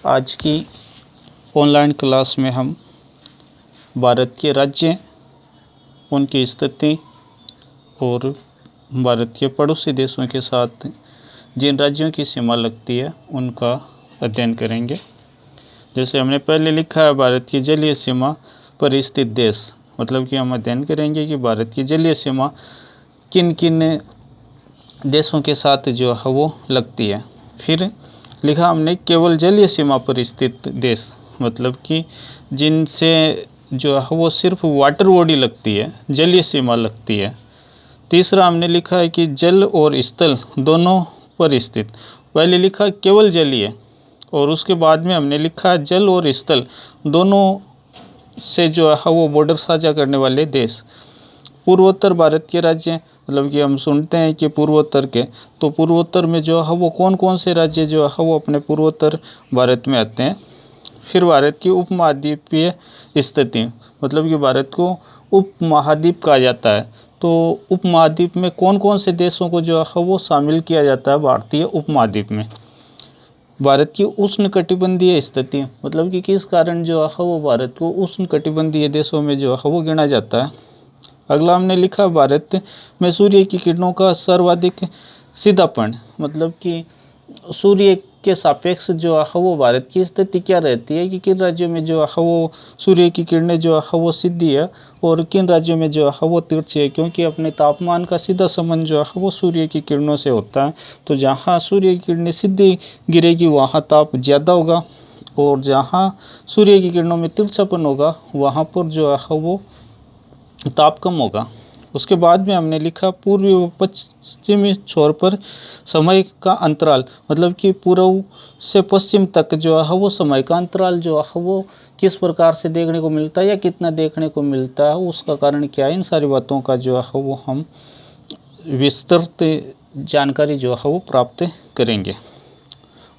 आज की online class में हम भारत के राज्य, उनकी स्थिति और भारत के पड़ोसी देशों के साथ जिन राज्यों की सीमा लगती है उनका अध्ययन करेंगे। जैसे हमने पहले लिखा है भारत की जलीय सीमा पर स्थित देश, मतलब कि हम अध्ययन करेंगे कि भारत की जलीय सीमा किन किन देशों के साथ जो है वो लगती है। फिर लिखा हमने केवल जलीय सीमा पर स्थित देश, मतलब कि जिनसे जो है वो सिर्फ वाटर बॉडी लगती है, जलीय सीमा लगती है। तीसरा हमने लिखा है कि जल और स्थल दोनों पर स्थित, पहले लिखा केवल जलीय और उसके बाद में हमने लिखा जल और स्थल दोनों से जो है वो बॉर्डर साझा करने वाले देश। पूर्वोत्तर भारत के राज्य, मतलब कि हम सुनते हैं कि पूर्वोत्तर के, तो पूर्वोत्तर में जो है वो कौन कौन से राज्य जो है वो अपने पूर्वोत्तर भारत में आते हैं। फिर भारत की उपमहाद्वीपीय स्थिति, मतलब कि भारत को उपमहाद्वीप कहा जाता है, तो उपमहाद्वीप में कौन कौन से देशों को जो है वो शामिल किया जाता है भारतीय उपमहाद्वीप में। भारत की उष्णकटिबंधीय स्थिति, मतलब कि किस कारण जो है वो भारत को उष्णकटिबंधीय देशों में जो है वो गिना जाता है। अगला हमने लिखा भारत में सूर्य की किरणों का सर्वाधिक सीधापन, मतलब कि सूर्य के सापेक्ष जो है वो भारत की स्थिति क्या रहती है कि किन राज्यों में जो है वो सूर्य की किरणें जो है वो सीधी है और किन राज्यों में जो है वो तिरछी है, क्योंकि अपने तापमान का सीधा संबंध जो है वो सूर्य की किरणों से होता है। तो जहाँ सूर्य की किरणें सीधी गिरेगी वहाँ ताप ज़्यादा होगा और जहाँ सूर्य की किरणों में तिरछापन होगा वहाँ पर जो है वो ताप कम होगा। उसके बाद में हमने लिखा पूर्वी व पश्चिमी छोर पर समय का अंतराल, मतलब कि पूर्व से पश्चिम तक जो है वो समय का अंतराल जो है वो किस प्रकार से देखने को मिलता है या कितना देखने को मिलता है, उसका कारण क्या है, इन सारी बातों का जो है वो हम विस्तृत जानकारी जो है वो प्राप्त करेंगे।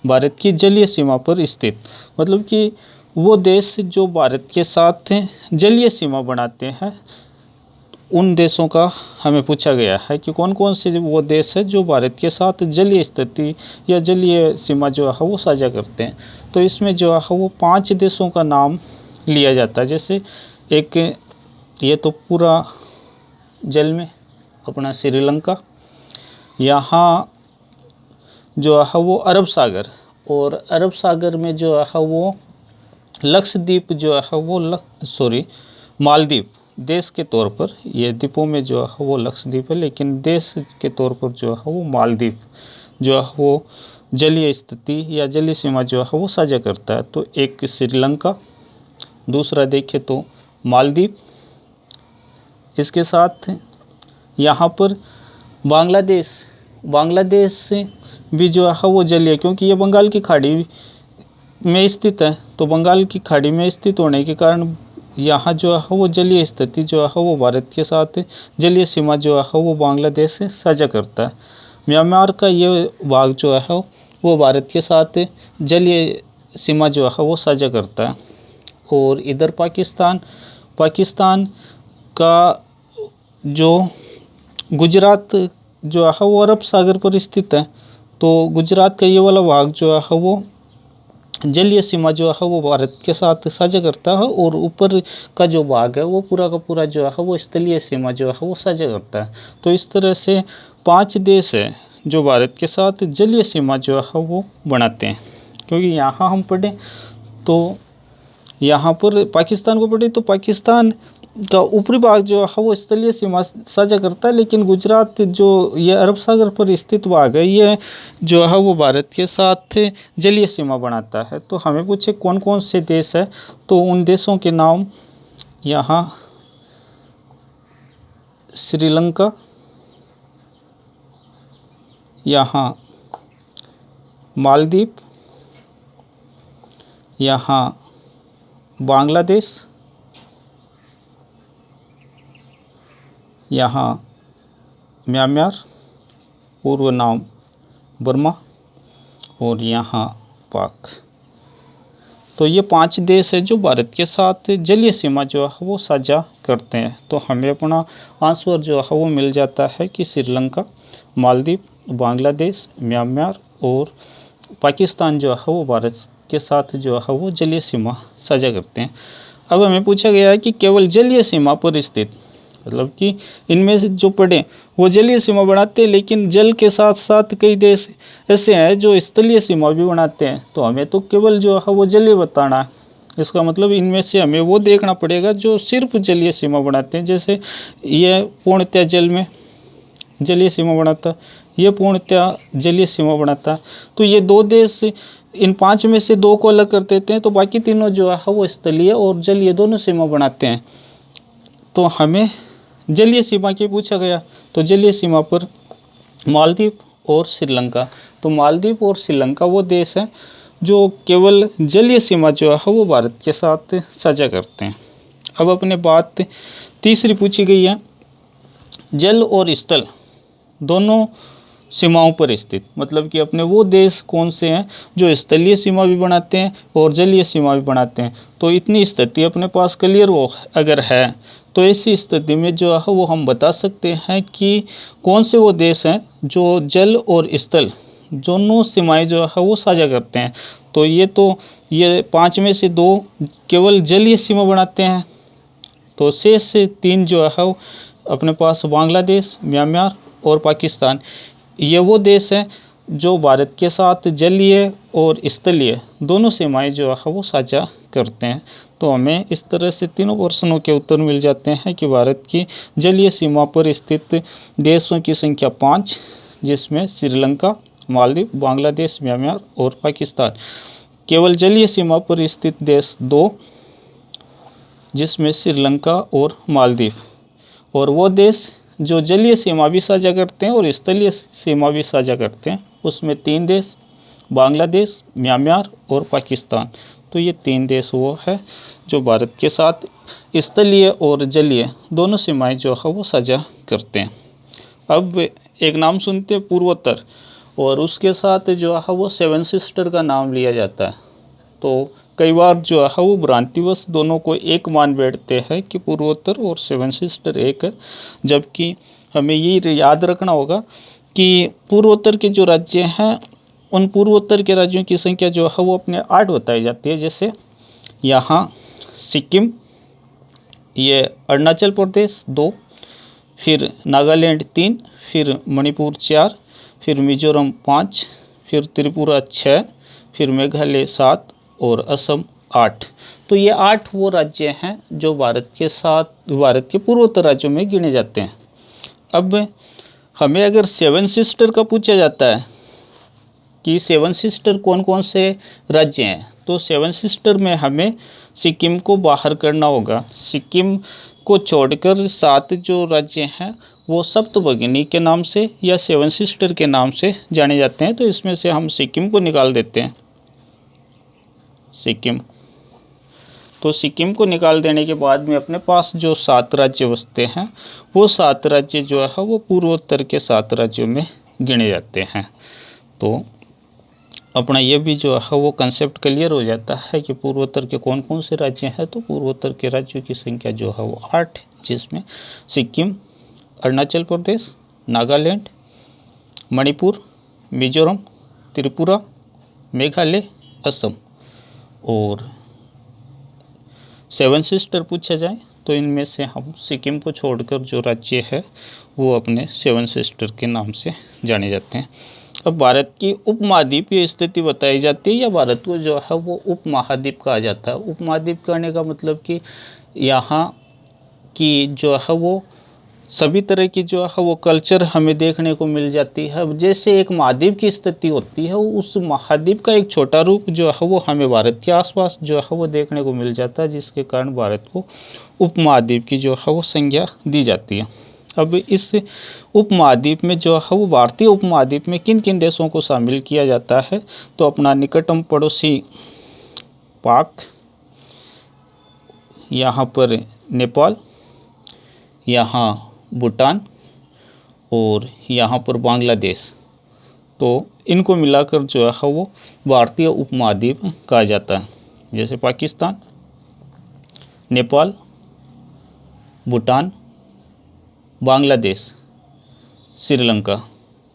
भारत की जलीय सीमा पर स्थित, मतलब कि वो देश जो भारत के साथ जलीय सीमा बनाते हैं, उन देशों का हमें पूछा गया है कि कौन कौन से वो देश है जो भारत के साथ जलीय स्थिति या जलीय सीमा जो है वो साझा करते हैं। तो इसमें जो है वो 5 देशों का नाम लिया जाता है। जैसे एक ये तो पूरा जल में अपना श्रीलंका, यहाँ जो है वो अरब सागर, और अरब सागर में जो है वो लक्षद्वीप जो है वो मालदीव देश के तौर पर, ये द्वीपों में जो है वो लक्षद्वीप है, लेकिन देश के तौर पर जो है वो मालदीव जो है वो जलीय स्थिति या जलीय सीमा जो है वो साझा करता है। तो एक श्रीलंका, दूसरा देखें तो मालदीव, इसके साथ यहाँ पर बांग्लादेश भी जो है वो जलीय, क्योंकि ये बंगाल की खाड़ी में स्थित है, तो बंगाल की खाड़ी में स्थित होने के कारण यहाँ जो है वो जलीय स्थिति जो है वो भारत के साथ जलीय सीमा जो है वो बांग्लादेश से साझा करता है। म्यांमार का ये भाग जो है वो भारत के साथ जलीय सीमा जो है वो साझा करता है। और इधर पाकिस्तान का जो गुजरात जो है वो अरब सागर पर स्थित है, तो गुजरात का ये वाला भाग जो है वो जलीय सीमा जो है वो भारत के साथ साझा करता है, और ऊपर का जो भाग है वो पूरा का पूरा जो है वो स्थलीय सीमा जो है वो साझा करता है। तो इस तरह से 5 देश है जो भारत के साथ जलीय सीमा जो है वो बनाते हैं। क्योंकि यहाँ हम पढ़ें तो यहाँ पर पाकिस्तान को पढ़े तो पाकिस्तान का ऊपरी भाग जो है वो स्थलीय सीमा साझा करता है, लेकिन गुजरात जो ये अरब सागर पर स्थित भाग है ये जो है वो भारत के साथ जलीय सीमा बनाता है। तो हमें पूछे कौन कौन से देश है, तो उन देशों के नाम यहाँ श्रीलंका, यहाँ मालदीव, यहाँ बांग्लादेश, यहाँ म्यांमार पूर्व नाम बर्मा, और यहाँ पाक। तो ये 5 देश है जो भारत के साथ जलीय सीमा जो है वो साझा करते हैं। तो हमें अपना आंसर जो है वो मिल जाता है कि श्रीलंका, मालदीव, बांग्लादेश, म्यांमार और पाकिस्तान जो है वो भारत के साथ जो है वो जलीय सीमा साझा करते हैं। अब हमें पूछा गया है कि केवल जलीय सीमा पर स्थित, मतलब कि इनमें से जो पड़े वो जलीय सीमा बनाते हैं, लेकिन जल के साथ साथ कई देश ऐसे हैं जो स्थलीय सीमा भी बनाते हैं। तो हमें तो केवल जो है वो जलीय बताना है। इसका मतलब इनमें से हमें वो देखना पड़ेगा जो सिर्फ जलीय सीमा बनाते हैं। जैसे ये पूर्णतः जल में जलीय सीमा बनाता, ये पूर्णतः जलीय सीमा बनाता। तो ये दो देश इन 5 में से 2 को अलग कर देते हैं, तो बाकी तीनों जो है वो स्थलीय और जलीय दोनों सीमा बनाते हैं। तो हमें जलीय सीमा की पूछा गया, तो जलीय सीमा पर मालदीव और श्रीलंका। तो मालदीव और श्रीलंका वो देश हैं जो केवल जलीय सीमा जो है वो भारत के साथ साझा करते हैं। अब अपने बात तीसरी पूछी गई है, जल और स्थल दोनों सीमाओं पर स्थित, मतलब कि अपने वो देश कौन से हैं जो स्थलीय सीमा भी बनाते हैं और जलीय सीमा भी बनाते हैं। तो इतनी स्थिति अपने पास क्लियर हो अगर है, तो ऐसी स्थिति में जो है वो हम बता सकते हैं कि कौन से वो देश हैं जो जल और स्थल दोनों सीमाएं जो है वो साझा करते हैं। तो ये 5 में से 2 केवल जलीय सीमा बनाते हैं। तो शेष से 3 जो है वो अपने पास बांग्लादेश, म्यांमार और पाकिस्तान, ये वो देश हैं जो भारत के साथ जलीय और स्थलीय दोनों सीमाएं जो है वो साझा करते हैं। तो हमें इस तरह से तीनों प्रश्नों के उत्तर मिल जाते हैं कि भारत की जलीय सीमा पर स्थित देशों की संख्या 5, जिसमें श्रीलंका, मालदीव, बांग्लादेश, म्यांमार और पाकिस्तान। केवल जलीय सीमा पर स्थित देश 2, जिसमें श्रीलंका और मालदीव। और वो देश जो जलीय सीमा भी साझा करते हैं और स्थलीय सीमा भी साझा करते हैं, उसमें 3 देश, बांग्लादेश, म्यांमार और पाकिस्तान। तो ये 3 देश वो है जो भारत के साथ स्थलीय और जलीय दोनों सीमाएं जो है वो साझा करते हैं। अब एक नाम सुनते हैं पूर्वोत्तर, और उसके साथ जो है वो 7 सिस्टर का नाम लिया जाता है। तो कई बार जो है वो भ्रांतिवश दोनों को एक मान बैठते हैं कि पूर्वोत्तर और 7 सिस्टर एक है, जबकि हमें ये याद रखना होगा कि पूर्वोत्तर के जो राज्य हैं उन पूर्वोत्तर के राज्यों की संख्या जो है वो अपने 8 बताई जाती है। जैसे यहाँ सिक्किम, ये अरुणाचल प्रदेश 2, फिर नागालैंड 3, फिर मणिपुर 4, फिर मिजोरम 5, फिर त्रिपुरा 6, फिर मेघालय 7 और असम 8। तो ये 8 वो राज्य हैं जो भारत के पूर्वोत्तर राज्यों में गिने जाते हैं। अब हमें अगर 7 सिस्टर का पूछा जाता है कि 7 सिस्टर कौन कौन से राज्य हैं, तो 7 सिस्टर में हमें सिक्किम को बाहर करना होगा। सिक्किम को छोड़कर 7 जो राज्य हैं वो सप्तभगिनी के नाम से या 7 सिस्टर के नाम से जाने जाते हैं। तो इसमें से हम सिक्किम को निकाल देते हैं, सिक्किम। तो सिक्किम को निकाल देने के बाद में अपने पास जो 7 राज्य बचते हैं, वो 7 राज्य जो है वो पूर्वोत्तर के 7 राज्यों में गिने जाते हैं। तो अपना ये भी जो है वो कंसेप्ट क्लियर हो जाता है कि पूर्वोत्तर के कौन कौन से राज्य हैं। तो पूर्वोत्तर के राज्यों की संख्या जो है वो 8, जिसमें सिक्किम, अरुणाचल प्रदेश, नागालैंड, मणिपुर, मिजोरम, त्रिपुरा, मेघालय, असम। और 7 सिस्टर पूछा जाए तो इनमें से हम सिक्किम को छोड़कर जो राज्य है वो अपने 7 सिस्टर के नाम से जाने जाते हैं। अब भारत की उपमहाद्वीपीय स्थिति बताई जाती है, या भारत को जो है वो उपमहाद्वीप कहा जाता है। उपमहाद्वीप कहने का मतलब कि यहाँ की जो है वो सभी तरह की जो है वो कल्चर हमें देखने को मिल जाती है। जैसे एक महाद्वीप की स्थिति होती है, उस महाद्वीप का एक छोटा रूप जो है वो हमें भारत के आसपास जो है वो देखने को मिल जाता है, जिसके कारण भारत को उपमहाद्वीप की जो है वो संज्ञा दी जाती है। अब इस उपमहाद्वीप में जो है वो भारतीय उपमहाद्वीप में किन किन देशों को शामिल किया जाता है, तो अपना निकटतम पड़ोसी पाक, यहाँ पर नेपाल, यहाँ भूटान और यहाँ पर बांग्लादेश। तो इनको मिलाकर जो है वो भारतीय उपमहाद्वीप कहा जाता है। जैसे पाकिस्तान, नेपाल, भूटान, बांग्लादेश, श्रीलंका।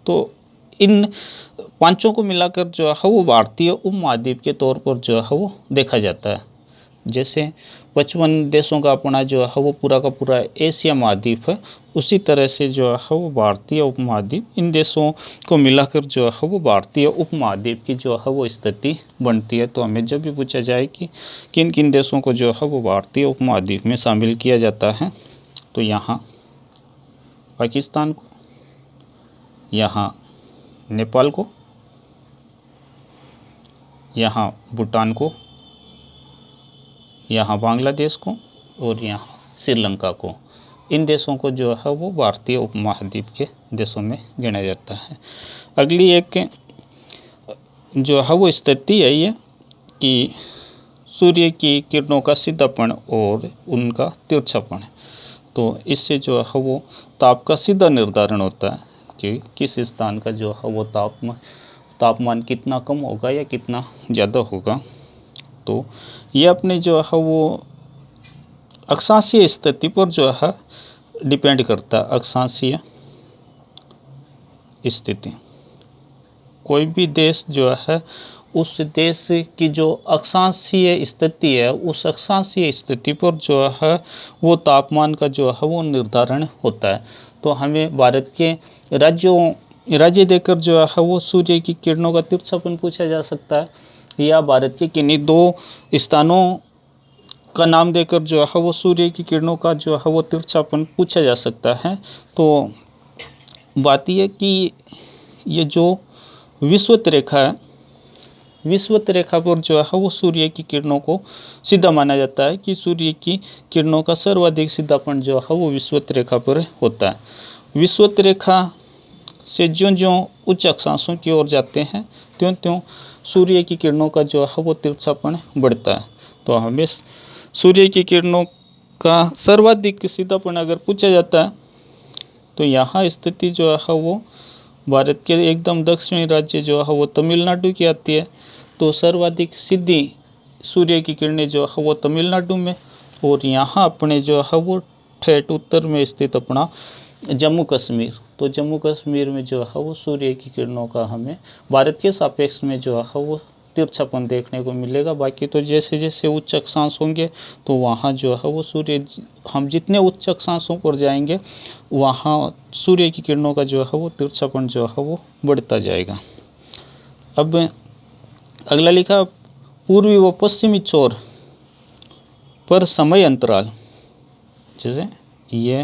तो इन पांचों को मिलाकर जो है वो भारतीय उपमहाद्वीप के तौर पर जो है वो देखा जाता है। जैसे 55 देशों का अपना जो है वो पूरा का पूरा एशिया महाद्वीप है, उसी तरह से जो है वो भारतीय उपमहाद्वीप, इन देशों को मिलाकर जो है वो भारतीय उपमहाद्वीप की जो है वो स्थिति बनती है। तो हमें जब भी पूछा जाए कि किन किन देशों को जो है वो भारतीय उपमहाद्वीप में शामिल किया जाता है, तो यहाँ पाकिस्तान को, यहाँ नेपाल को, यहाँ भूटान को, यहाँ बांग्लादेश को और यहाँ श्रीलंका को, इन देशों को जो है वो भारतीय उपमहाद्वीप के देशों में गिना जाता है। अगली एक जो है वो स्थिति है ये कि सूर्य की किरणों का सीधापन और उनका तिरछापन। तो इससे जो है वो ताप का सीधा निर्धारण होता है कि किस स्थान का जो है वो तापमान कितना कम होगा या कितना ज़्यादा होगा। तो ये अपने जो है वो अक्षांशीय स्थिति पर जो है डिपेंड करता है। अक्षांशीय स्थिति, कोई भी देश जो है उस देश की जो अक्षांशीय स्थिति है, उस अक्षांशीय स्थिति पर जो है वो तापमान का जो है वो निर्धारण होता है। तो हमें भारत के राज्य देकर जो है वो सूर्य की किरणों का तिरछापन पूछा जा सकता है, या भारत के किन्हीं दो स्थानों का नाम देकर जो है वो सूर्य की किरणों का जो है वो तिरछापन पूछा जा सकता है। तो बात यह कि ये जो विषुवत रेखा है, विषुवत रेखा पर जो है वो सूर्य की किरणों को सीधा माना जाता है कि सूर्य की किरणों का सर्वाधिक सीधापन जो है वो विषुवत रेखा पर होता है। विषुवत रेखा से ज्यों-ज्यों उच्च अक्षांशों की ओर जाते हैं त्यों-त्यों सूर्य की किरणों का जो है वो तिरछापन बढ़ता है। तो हमें सूर्य की किरणों का सर्वाधिक सीधापन अगर पूछा जाता है तो यहाँ स्थिति जो है वो भारत के एकदम दक्षिणी राज्य जो है वो तमिलनाडु की आती है। तो सर्वाधिक सीधी सूर्य की किरणें जो है वो तमिलनाडु में, और यहाँ अपने जो है वो ठेठ उत्तर में स्थित अपना जम्मू कश्मीर। तो जम्मू कश्मीर में जो है वो सूर्य की किरणों का हमें भारत के सापेक्ष में जो है वो तिरछापन देखने को मिलेगा। बाकी तो जैसे जैसे उच्च अक्षांश होंगे तो वहाँ जो है वो सूर्य, हम जितने उच्च अक्षांशों पर जाएंगे वहाँ सूर्य की किरणों का जो है वो तिरछापन जो है वो बढ़ता जाएगा। अब अगला लिखा, पूर्वी व पश्चिमी छोर पर समय अंतराल, जैसे ये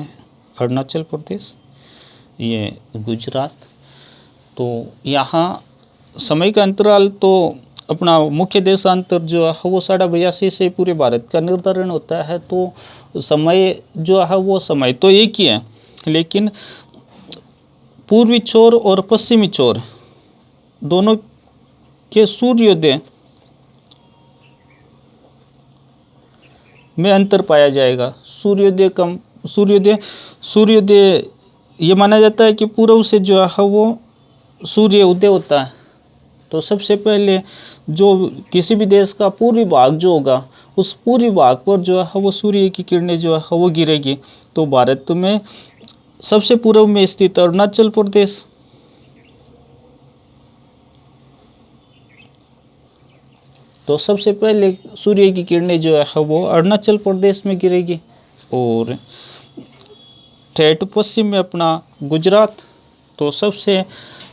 अरुणाचल प्रदेश, ये गुजरात, तो यहाँ समय का अंतराल तो अपना मुख्य देशांतर जो है वो 82.5 से पूरे भारत का निर्धारण होता है। तो समय जो है वो समय तो एक ही है, लेकिन पूर्वी छोर और पश्चिमी छोर दोनों के सूर्योदय में अंतर पाया जाएगा। सूर्योदय ये माना जाता है कि पूर्व से जो है वो सूर्य उदय होता है। तो सबसे पहले जो किसी भी देश का पूर्वी भाग जो होगा उस पूर्वी भाग पर जो है वो सूर्य की किरणें जो है वो गिरेगी। तो भारत में सबसे पूर्व में स्थित अरुणाचल प्रदेश, तो सबसे पहले सूर्य की किरणें जो है वो अरुणाचल प्रदेश में गिरेगी। और ठेठ पश्चिम में अपना गुजरात, तो सबसे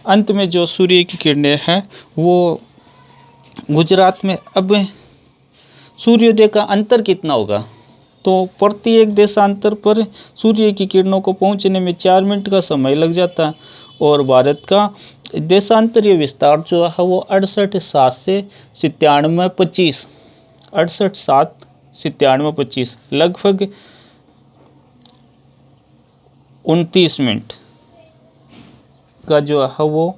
अंत में जो सूर्य की किरणें हैं वो गुजरात में। अब सूर्योदय का अंतर कितना होगा, तो प्रत्येक देशांतर पर सूर्य की किरणों को पहुंचने में 4 मिनट का समय लग जाता है। और भारत का देशांतरीय विस्तार जो है वो 68,7 से 97,25, 68,7 97,25 लगभग 29 मिनट का जो है वो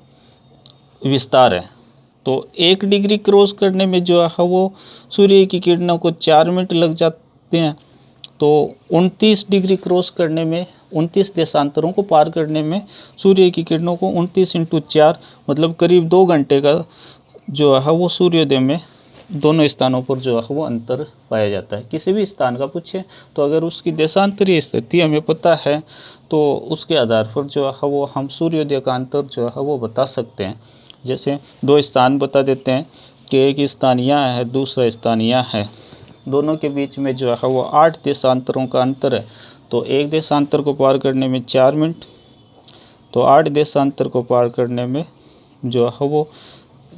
विस्तार है। तो 1 डिग्री क्रॉस करने में जो है वो सूर्य की किरणों को 4 मिनट लग जाते हैं। तो 29 डिग्री क्रॉस करने में, 29 देशांतरों को पार करने में सूर्य की किरणों को 29 × 4 मतलब करीब 2 घंटे का जो है वो सूर्योदय में दोनों स्थानों पर जो है वो अंतर पाया जाता है। किसी भी स्थान का पूछे तो अगर उसकी देशांतरीय स्थिति हमें पता है तो उसके आधार पर जो है वो हम सूर्योदय का अंतर जो है वो बता सकते हैं। जैसे दो स्थान बता देते हैं कि एक स्थान यहाँ है, दूसरा स्थान यहाँ है, दोनों के बीच में जो है वो 8 देशांतरों का अंतर है। तो एक देशांतर को पार करने में 4 मिनट, तो 8 देशांतर को पार करने में जो है वो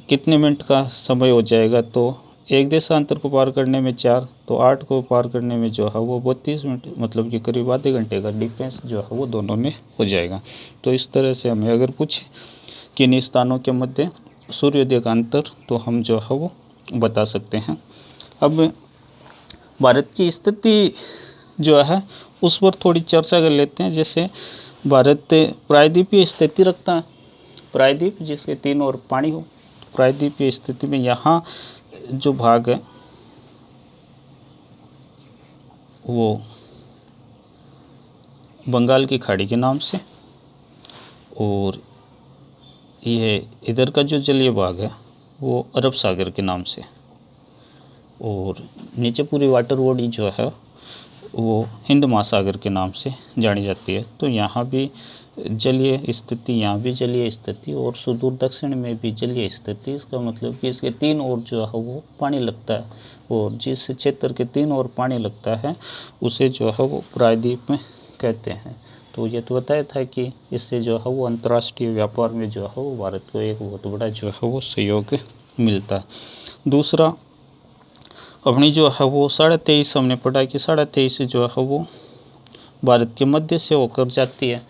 कितने मिनट का समय हो जाएगा। तो एक देशांतर को पार करने में 4, तो 8 को पार करने में जो है वो 32 मिनट, मतलब कि करीब आधे घंटे का डिफरेंस जो है वो दोनों में हो जाएगा। तो इस तरह से हमें अगर पूछे किन स्थानों के मध्य सूर्योदय का अंतर, तो हम जो है वो बता सकते हैं। अब भारत की स्थिति जो है उस पर थोड़ी चर्चा कर लेते हैं। जैसे भारत प्रायद्वीपीय स्थिति रखता है, प्रायद्वीप जिसके 3 ओर पानी हो। प्रायद्वीपीय स्थिति में यहाँ जो भाग है वो बंगाल की खाड़ी के नाम से, और यह इधर का जो जलीय भाग है वो अरब सागर के नाम से, और नीचे पूरी वाटर बॉडी जो है वो हिंद महासागर के नाम से जानी जाती है। तो यहाँ भी जलीय स्थिति, यहाँ भी जलीय स्थिति, और सुदूर दक्षिण में भी जलीय स्थिति। इसका मतलब कि इसके 3 ओर जो है वो पानी लगता है, और जिस क्षेत्र के 3 ओर पानी लगता है उसे जो है वो प्रायद्वीप में कहते हैं। तो ये तो बताया था कि इससे जो है वो अंतर्राष्ट्रीय व्यापार में जो है वो भारत को एक बहुत बड़ा जो है वो सहयोग मिलता है। दूसरा, अपनी जो है वो 23.5 हमने पढ़ा कि 23.5 जो है वो भारत के मध्य से होकर जाती है।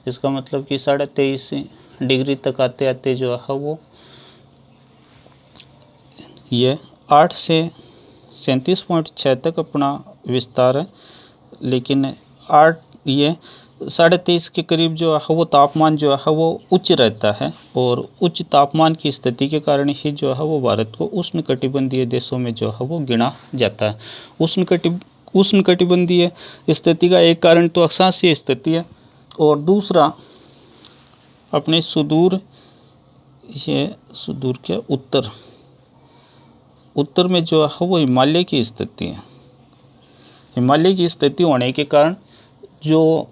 इसका मतलब कि 23.5 डिग्री तक आते आते जो है वो ये 8 से 37.6 तक अपना विस्तार है। लेकिन 8 ये 23.5 के करीब जो है वो तापमान जो है वो उच्च रहता है, और उच्च तापमान की स्थिति के कारण ही जो है वो भारत को उष्णकटिबंधीय देशों में जो है वो गिना जाता है। उष्णकटिबंधीय स्थिति का एक कारण तो अक्षांशीय स्थिति है, और दूसरा अपने सुदूर के उत्तर में जो है वो हिमालय की स्थिति है। हिमालय की स्थिति होने के कारण जो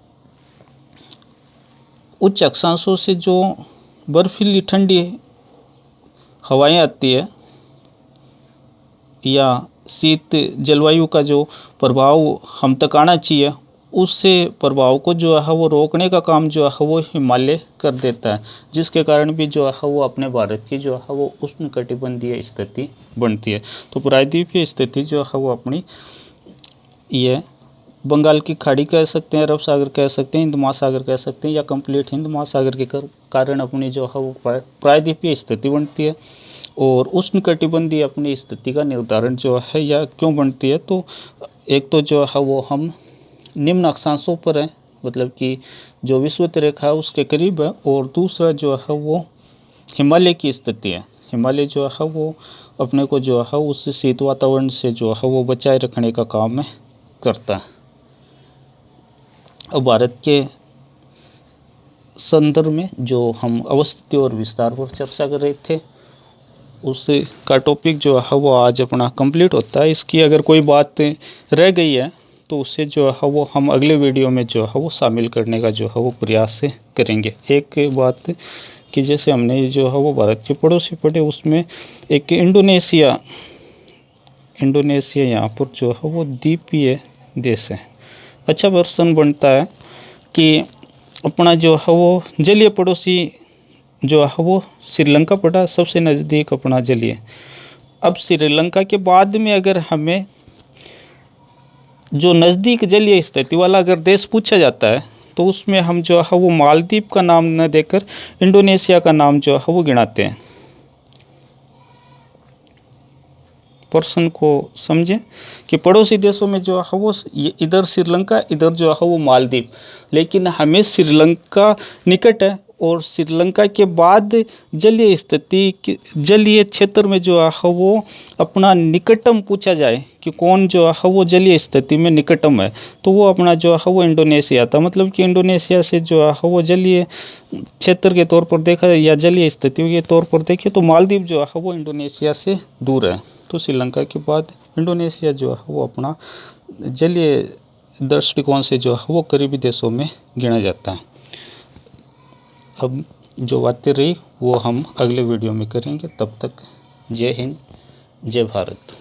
उच्च अक्षांशों से जो बर्फीली ठंडी हवाएं आती है, या शीत जलवायु का जो प्रभाव हम तक आना चाहिए, उससे प्रभाव को जो है वो रोकने का काम जो है वो हिमालय कर देता है, जिसके कारण भी जो है वो अपने भारत की जो है वो उष्णकटिबंधीय स्थिति बनती है। तो प्रायद्वीपीय स्थिति जो है वो अपनी ये बंगाल की खाड़ी कह सकते हैं, अरब सागर कह सकते हैं, हिंद महासागर कह सकते हैं, या कंप्लीट हिंद महासागर के कारण अपनी जो है वो प्रायद्वीपीय स्थिति बनती है। और उष्णकटिबंधीय अपनी स्थिति का निर्धारण जो है या क्यों बनती है, तो एक तो जो है वो हम निम्न अक्षांशों पर है, मतलब कि जो विषुवत रेखा है उसके करीब है, और दूसरा जो है वो हिमालय की स्थिति है। हिमालय जो है वो अपने को जो है उस शीत वातावरण से जो है वो बचाए रखने का काम करता है। अब भारत के संदर्भ में जो हम अवस्थिति और विस्तार पर चर्चा कर रहे थे, उसका टॉपिक जो है वो आज अपना कंप्लीट होता है। इसकी अगर कोई बात रह गई है तो उससे जो है वो हम अगले वीडियो में जो है वो शामिल करने का जो है वो प्रयास करेंगे। एक बात कि जैसे हमने जो है वो भारत के पड़ोसी पढ़े, उसमें एक इंडोनेशिया यहाँ पर जो है वो द्वीपीय देश है। अच्छा प्रश्न बनता है कि अपना जो है वो जलीय पड़ोसी जो है वो श्रीलंका पड़ा, सबसे नज़दीक अपना जलीय। अब श्रीलंका के बाद में अगर हमें जो नज़दीक जलीय स्थिति वाला अगर देश पूछा जाता है, तो उसमें हम जो है वो मालदीव का नाम न देकर इंडोनेशिया का नाम जो है वो गिनाते हैं। प्रश्न को समझें कि पड़ोसी देशों में जो है वो इधर श्रीलंका, इधर जो है वो मालदीव, लेकिन हमें श्रीलंका निकट है, और श्रीलंका के बाद जलीय स्थिति, जलीय क्षेत्र में जो है वो अपना निकटतम पूछा जाए कि कौन जो है वो जलीय स्थिति में निकटतम है, तो वो अपना जो है वो इंडोनेशिया था। मतलब कि इंडोनेशिया से जो है वो जलीय क्षेत्र के तौर पर देखा या जलीय स्थिति के तौर पर देखें तो मालदीव जो है वो इंडोनेशिया से दूर है। तो श्रीलंका के बाद इंडोनेशिया जो है वो अपना जलीय दृष्टिकोण से जो है वो करीबी देशों में गिना जाता है। अब जो बातें रही वो हम अगले वीडियो में करेंगे। तब तक जय हिंद, जय भारत।